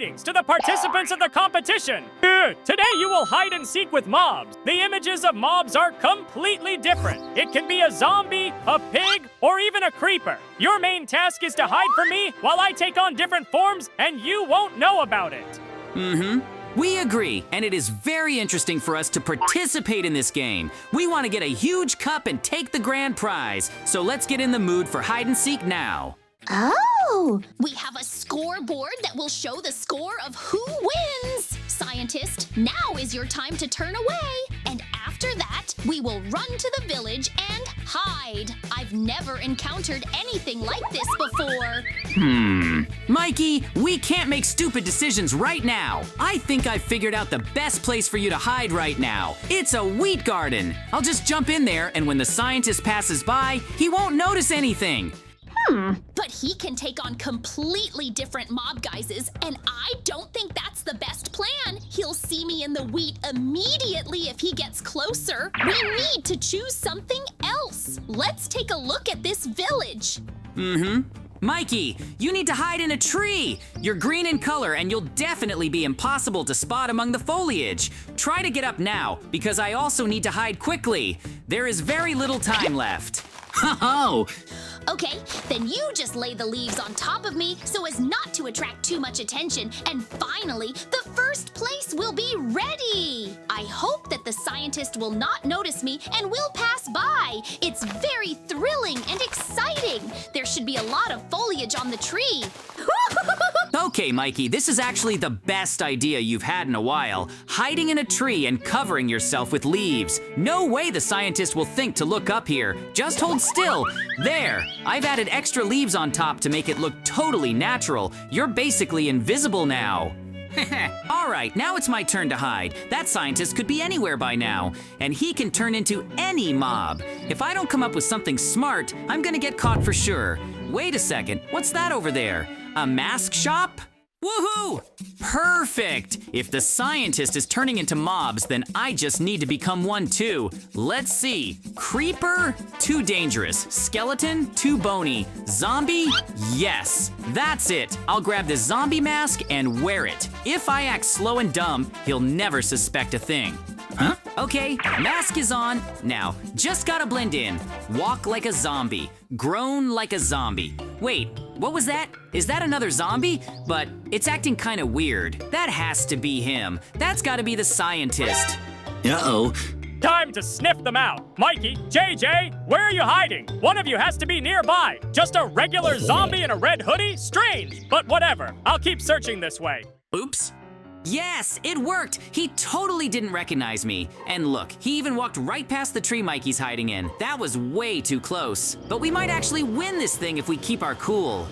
Greetings to the participants of the competition! Today you will hide and seek with mobs. The images of mobs are completely different. It can be a zombie, a pig, or even a creeper. Your main task is to hide from me while I take on different forms and you won't know about it. We agree, and it is very interesting for us to participate in this game. We want to get a huge cup and take the grand prize, so let's get in the mood for hide and seek now. Oh! We have a scoreboard that will show the score of who wins! Scientist, now is your time to turn away. And after that, we will run to the village and hide. I've never encountered anything like this before. Mikey, we can't make stupid decisions right now. I think I've figured out the best place for you to hide right now. It's a wheat garden. I'll just jump in there, and when the scientist passes by, he won't notice anything. But he can take on completely different mob guises, and I don't think that's the best plan. He'll see me in the wheat immediately if he gets closer. We need to choose something else. Let's take a look at this village. Mikey, you need to hide in a tree. You're green in color, and you'll definitely be impossible to spot among the foliage. Try to get up now, because I also need to hide quickly. There is very little time left. Oh! Okay, then you just lay the leaves on top of me so as not to attract too much attention. And finally, the first place will be ready. I hope that the scientist will not notice me and will pass by. It's very thrilling and exciting. There should be a lot of foliage on the tree. Okay, Mikey, this is actually the best idea you've had in a while. Hiding in a tree and covering yourself with leaves. No way the scientist will think to look up here. Just hold still. There, I've added extra leaves on top to make it look totally natural. You're basically invisible now. All right, now it's my turn to hide. That scientist could be anywhere by now, and he can turn into any mob. If I don't come up with something smart, I'm gonna get caught for sure. Wait a second, what's that over there? A mask shop? Woohoo! Perfect! If the scientist is turning into mobs, then I just need to become one too. Let's see. Creeper? Too dangerous. Skeleton? Too bony. Zombie? Yes! That's it! I'll grab the zombie mask and wear it. If I act slow and dumb, he'll never suspect a thing. Huh? Okay, mask is on. Now, just gotta blend in. Walk like a zombie. Groan like a zombie. Wait, what was that? Is that another zombie? But it's acting kinda weird. That has to be him. That's gotta be the scientist. Uh-oh. Time to sniff them out. Mikey, JJ, where are you hiding? One of you has to be nearby. Just a regular zombie in a red hoodie? Strange, but whatever. I'll keep searching this way. Oops. Yes, it worked! He totally didn't recognize me. And look, he even walked right past the tree Mikey's hiding in. That was way too close. But we might actually win this thing if we keep our cool.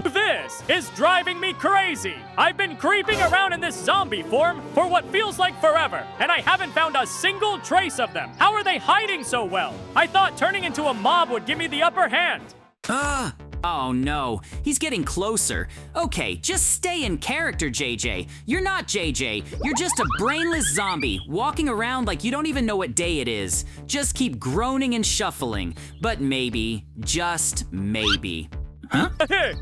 This is driving me crazy! I've been creeping around in this zombie form for what feels like forever, and I haven't found a single trace of them. How are they hiding so well? I thought turning into a mob would give me the upper hand. Oh no, he's getting closer. Okay, just stay in character, JJ. You're not JJ, you're just a brainless zombie, walking around like you don't even know what day it is. Just keep groaning and shuffling. But maybe, just maybe. Huh?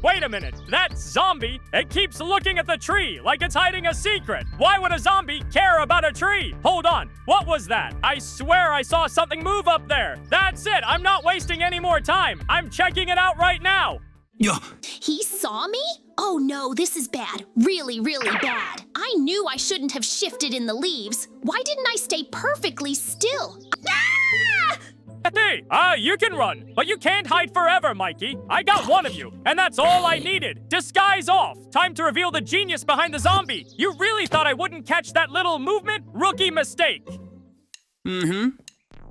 Wait a minute, that zombie, it keeps looking at the tree like it's hiding a secret. Why would a zombie care about a tree? Hold on, what was that? I swear I saw something move up there. That's it, I'm not wasting any more time. I'm checking it out right now. He saw me? Oh no, this is bad. Really, really bad. I knew I shouldn't have shifted in the leaves. Why didn't I stay perfectly still? Ah! Hey, you can run, but you can't hide forever, Mikey. I got one of you, and that's all I needed. Disguise off. Time to reveal the genius behind the zombie. You really thought I wouldn't catch that little movement? Rookie mistake.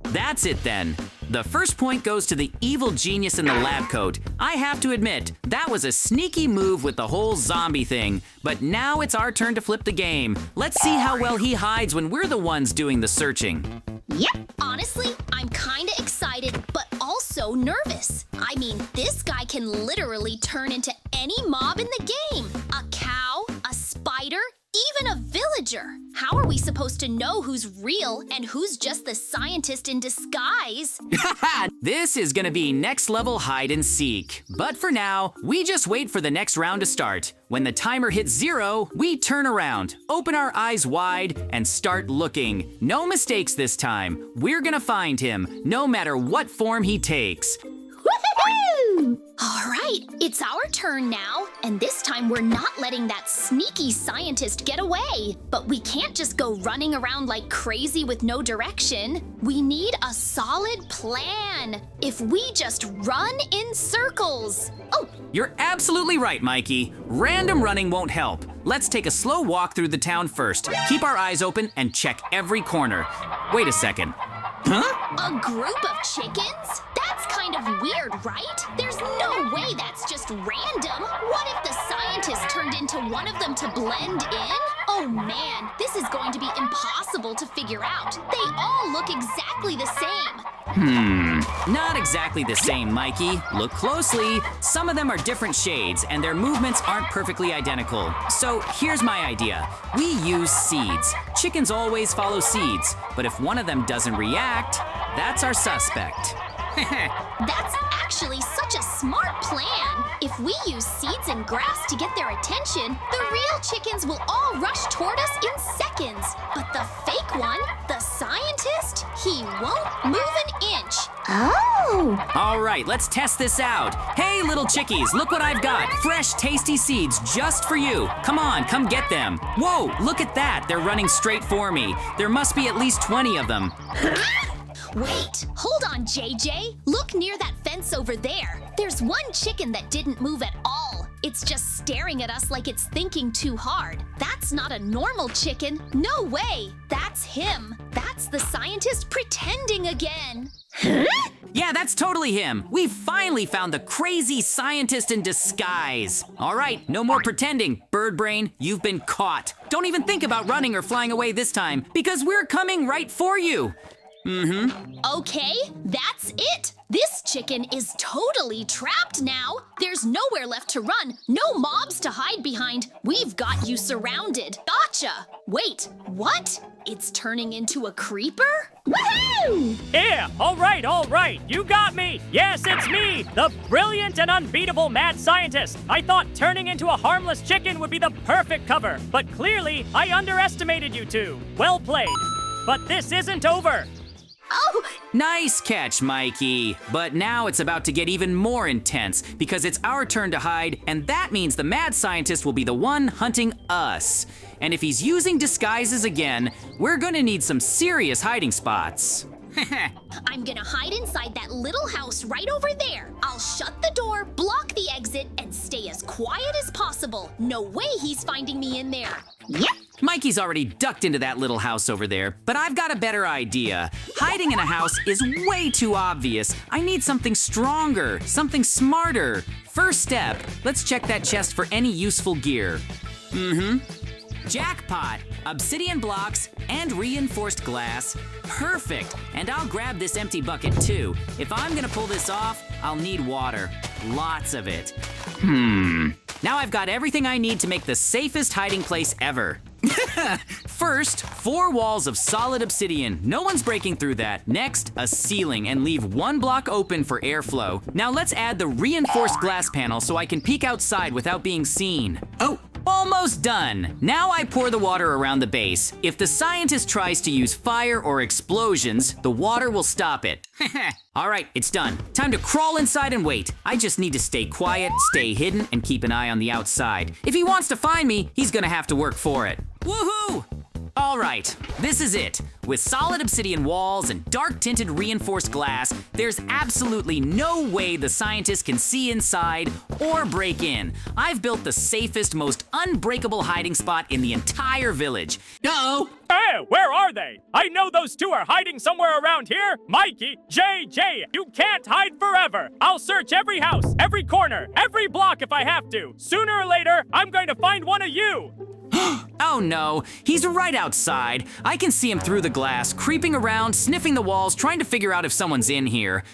That's it then. The first point goes to the evil genius in the lab coat. I have to admit, that was a sneaky move with the whole zombie thing. But now it's our turn to flip the game. Let's see how well he hides when we're the ones doing the searching. Yep, honestly, I'm kinda excited, but also nervous. I mean, this guy can literally turn into any mob in the game. A cow, a spider, even a villager. How are we supposed to know who's real and who's just the scientist in disguise? This is gonna be next level hide and seek. But for now, we just wait for the next round to start. When the timer hits 0, we turn around, open our eyes wide, and start looking. No mistakes this time. We're gonna find him, no matter what form he takes. Woohoo! All right, it's our turn now, and this time we're not letting that sneaky scientist get away. But we can't just go running around like crazy with no direction. We need a solid plan. If we just run in circles. Oh, You're absolutely right, Mikey. Random running won't help. Let's take a slow walk through the town first. Keep our eyes open and check every corner. Wait a second. Huh? a group of chickens? That's kind of weird, right? There's no way that's just random. What if the scientist turned into one of them to blend in? Oh man, this is going to be impossible to figure out. They all look exactly the same. Not exactly the same, Mikey. Look closely. Some of them are different shades, and their movements aren't perfectly identical. So here's my idea. We use seeds. Chickens always follow seeds, but if one of them doesn't react, that's our suspect. That's actually such a smart plan. If we use seeds and grass to get their attention, the real chickens will all rush toward us in seconds. But the fake one, the scientist, he won't move an inch. Oh! All right, let's test this out. Hey, little chickies, look what I've got. Fresh, tasty seeds just for you. Come on, come get them. Whoa, look at that. They're running straight for me. There must be at least 20 of them. Wait, hold on, JJ. Look near that fence over there. There's one chicken that didn't move at all. It's just staring at us like it's thinking too hard. That's not a normal chicken. No way. That's him. That's the scientist pretending again. Yeah, that's totally him. We finally found the crazy scientist in disguise. All right, no more pretending. Bird brain, you've been caught. Don't even think about running or flying away this time, because we're coming right for you. Okay, that's it. This chicken is totally trapped now. There's nowhere left to run, no mobs to hide behind. We've got you surrounded. Gotcha. Wait, what? It's turning into a creeper? Woohoo! Yeah, all right, you got me. Yes, it's me, the brilliant and unbeatable mad scientist. I thought turning into a harmless chicken would be the perfect cover, but clearly I underestimated you two. Well played. But this isn't over. Oh, Nice catch, Mikey. But now it's about to get even more intense because it's our turn to hide, and that means the mad scientist will be the one hunting us. And if he's using disguises again, we're gonna need some serious hiding spots. I'm gonna hide inside that little house right over there. I'll shut the door, block the exit, and stay as quiet as possible. No way he's finding me in there. Yep. Mikey's already ducked into that little house over there, but I've got a better idea. Hiding in a house is way too obvious. I need something stronger, something smarter. First step, let's check that chest for any useful gear. Jackpot, obsidian blocks, and reinforced glass. Perfect, and I'll grab this empty bucket too. If I'm gonna pull this off, I'll need water, lots of it. Now I've got everything I need to make the safest hiding place ever. First, 4 walls of solid obsidian. No one's breaking through that. Next, a ceiling and leave 1 block open for airflow. Now let's add the reinforced glass panel so I can peek outside without being seen. Oh, almost done. Now I pour the water around the base. If the scientist tries to use fire or explosions, the water will stop it. All right, it's done. Time to crawl inside and wait. I just need to stay quiet, stay hidden, and keep an eye on the outside. If he wants to find me, he's gonna have to work for it. Woohoo! All right, this is it. With solid obsidian walls and dark tinted reinforced glass, there's absolutely no way the scientist can see inside or break in. I've built the safest, most unbreakable hiding spot in the entire village. Uh-oh! Hey, where are they? I know those two are hiding somewhere around here. Mikey, JJ, you can't hide forever. I'll search every house, every corner, every block if I have to. Sooner or later, I'm going to find one of you. Oh no, he's right outside. I can see him through the glass, creeping around, sniffing the walls, trying to figure out if someone's in here.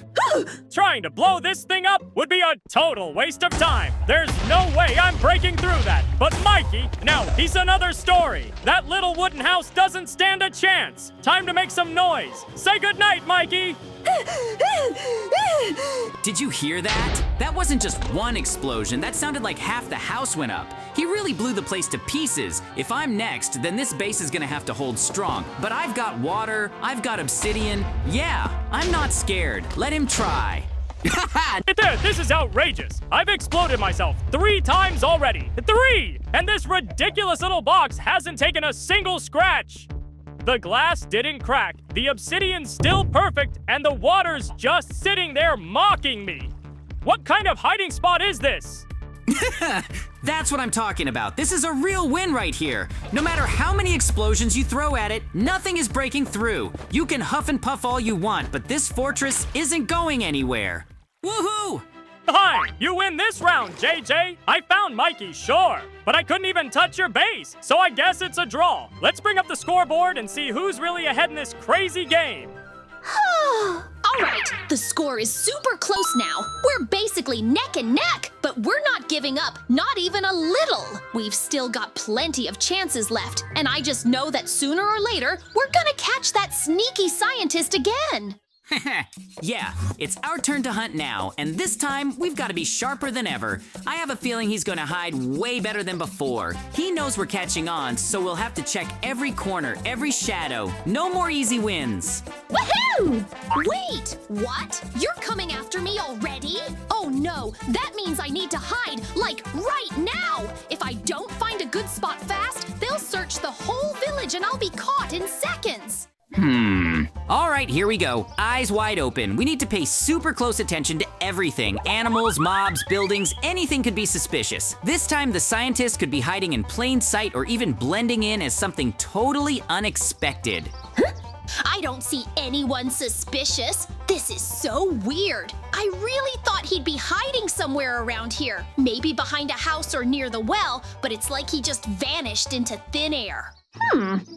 Trying to blow this thing up would be a total waste of time. There's no way I'm breaking through that. But Mikey, now he's another story. That little wooden house doesn't stand a chance. Time to make some noise. Say goodnight, Mikey. Did you hear that? That wasn't just one explosion, that sounded like half the house went up. He really blew the place to pieces. If I'm next, then this base is gonna have to hold strong. But I've got water, I've got obsidian. Yeah, I'm not scared. Let him try. This is outrageous. I've exploded myself 3 times already. 3! And this ridiculous little box hasn't taken a single scratch. The glass didn't crack, the obsidian's still perfect, and the water's just sitting there mocking me. What kind of hiding spot is this? That's what I'm talking about. This is a real win right here. No matter how many explosions you throw at it, nothing is breaking through. You can huff and puff all you want, but this fortress isn't going anywhere. Woohoo! Fine, you win this round, JJ. I found Mikey, sure, but I couldn't even touch your base, so I guess it's a draw. Let's bring up the scoreboard and see who's really ahead in this crazy game. All right, the score is super close now. We're basically neck and neck, but we're not giving up, not even a little. We've still got plenty of chances left, and I just know that sooner or later, we're gonna catch that sneaky scientist again. Yeah, it's our turn to hunt now, and this time we've got to be sharper than ever. I have a feeling he's going to hide way better than before. He knows we're catching on, so we'll have to check every corner, every shadow. No more easy wins. Woohoo! Wait, what? You're coming after me already? Oh no, that means I need to hide, like right now. If I don't find a good spot fast, they'll search the whole village and I'll be caught in seconds. All right, here we go. Eyes wide open. We need to pay super close attention to everything. Animals, mobs, buildings, anything could be suspicious. This time, the scientist could be hiding in plain sight or even blending in as something totally unexpected. I don't see anyone suspicious. This is so weird. I really thought he'd be hiding somewhere around here. Maybe behind a house or near the well, but it's like he just vanished into thin air.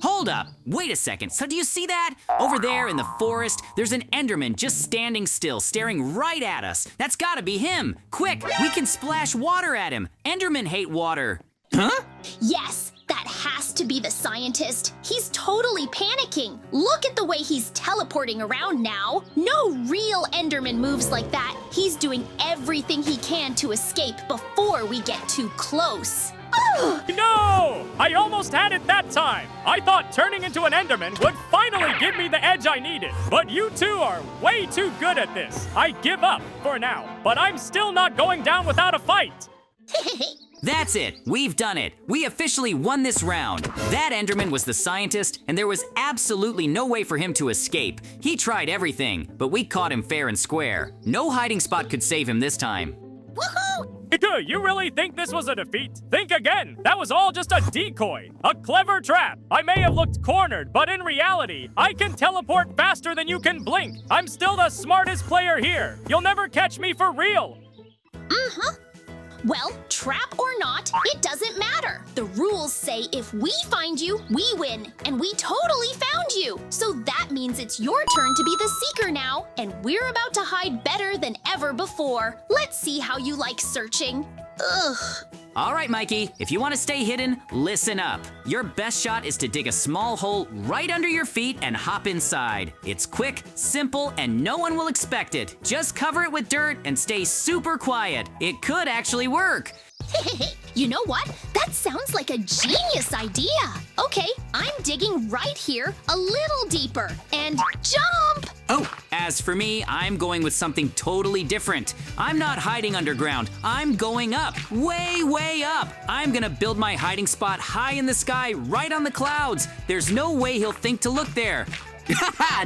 Hold up, wait a second. So do you see that? Over there in the forest, there's an Enderman just standing still, staring right at us. That's gotta be him. Quick, we can splash water at him. Endermen hate water. Huh? Yes, that has to be the scientist. He's totally panicking. Look at the way he's teleporting around now. No real Enderman moves like that. He's doing everything he can to escape before we get too close. No! I almost had it that time. I thought turning into an Enderman would finally give me the edge I needed. But you two are way too good at this. I give up for now, but I'm still not going down without a fight. That's it. We've done it. We officially won this round. That Enderman was the scientist, and there was absolutely no way for him to escape. He tried everything, but we caught him fair and square. No hiding spot could save him this time. Woohoo! You really think this was a defeat? Think again. That was all just a decoy, a clever trap. I may have looked cornered, but in reality, I can teleport faster than you can blink. I'm still the smartest player here. You'll never catch me for real. Well, trap or not, it doesn't matter. The rules say if we find you, we win, and we totally found you. So that means it's your turn to be the seeker now, and we're about to hide better than ever before. Let's see how you like searching. Ugh. All right, Mikey, if you want to stay hidden, listen up. Your best shot is to dig a small hole right under your feet and hop inside. It's quick, simple, and no one will expect it. Just cover it with dirt and stay super quiet. It could actually work. You know what? That sounds like a genius idea. Okay, I'm digging right here, a little deeper, and jump! Oh, as for me, I'm going with something totally different. I'm not hiding underground. I'm going up, way, way up. I'm gonna build my hiding spot high in the sky, right on the clouds. There's no way he'll think to look there.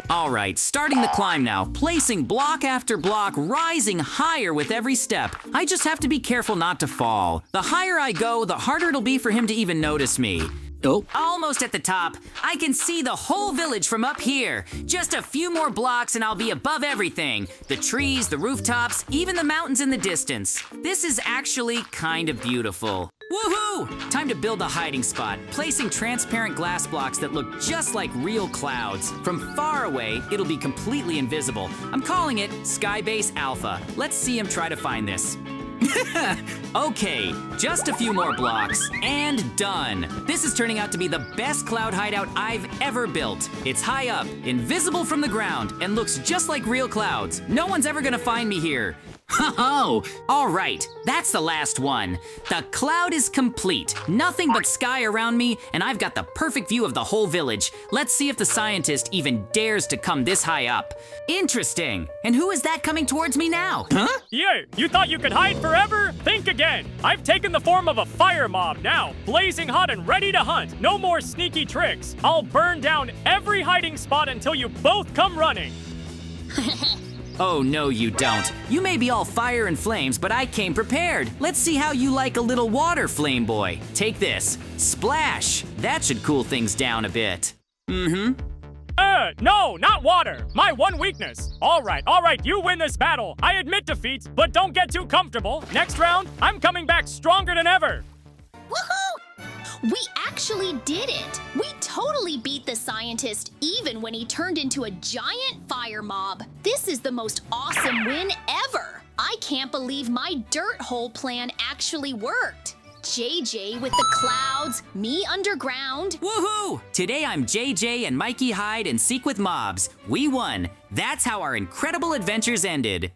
All right, starting the climb now, placing block after block, rising higher with every step. I just have to be careful not to fall. The higher I go, the harder it'll be for him to even notice me. Oh, almost at the top. I can see the whole village from up here. Just a few more blocks and I'll be above everything. The trees, the rooftops, even the mountains in the distance. This is actually kind of beautiful. Woohoo! Time to build a hiding spot, placing transparent glass blocks that look just like real clouds. From far away, it'll be completely invisible. I'm calling it Skybase Alpha. Let's see him try to find this. Okay, just a few more blocks, and done. This is turning out to be the best cloud hideout I've ever built. It's high up, invisible from the ground, and looks just like real clouds. No one's ever gonna find me here. Oh, all right, that's the last one. The cloud is complete. Nothing but sky around me, and I've got the perfect view of the whole village. Let's see if the scientist even dares to come this high up. Interesting. And who is that coming towards me now? Huh? Yeah, you thought you could hide forever? Think again. I've taken the form of a fire mob now, blazing hot and ready to hunt. No more sneaky tricks. I'll burn down every hiding spot until you both come running. Oh, no, you don't. You may be all fire and flames, but I came prepared. Let's see how you like a little water, Flame Boy. Take this. Splash. That should cool things down a bit. No, not water. My one weakness. All right, you win this battle. I admit defeat, but don't get too comfortable. Next round, I'm coming back stronger than ever. Woohoo! We actually did it! We totally beat the scientist even when he turned into a giant fire mob. This is the most awesome win ever! I can't believe my dirt hole plan actually worked. JJ with the clouds, me underground. Woohoo! Today I'm JJ and Mikey hide and seek with mobs. We won. That's how our incredible adventures ended.